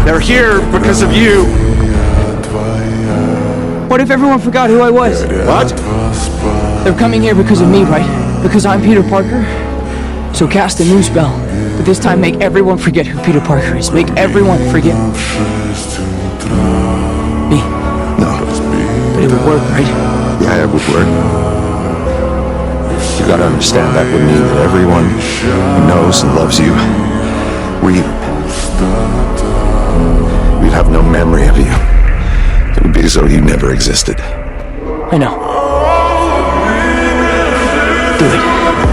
They're here because of you. What if everyone forgot who I was? What? They're coming here because of me, right? Because I'm Peter Parker? So cast a new spell, but this time make everyone forget who Peter Parker is. Make everyone forget me. No. But it would work, right? Yeah, it would work. You gotta understand that would mean that everyone who knows and loves you, we'd have no memory of you. It would be as though you never existed. I know. Do it.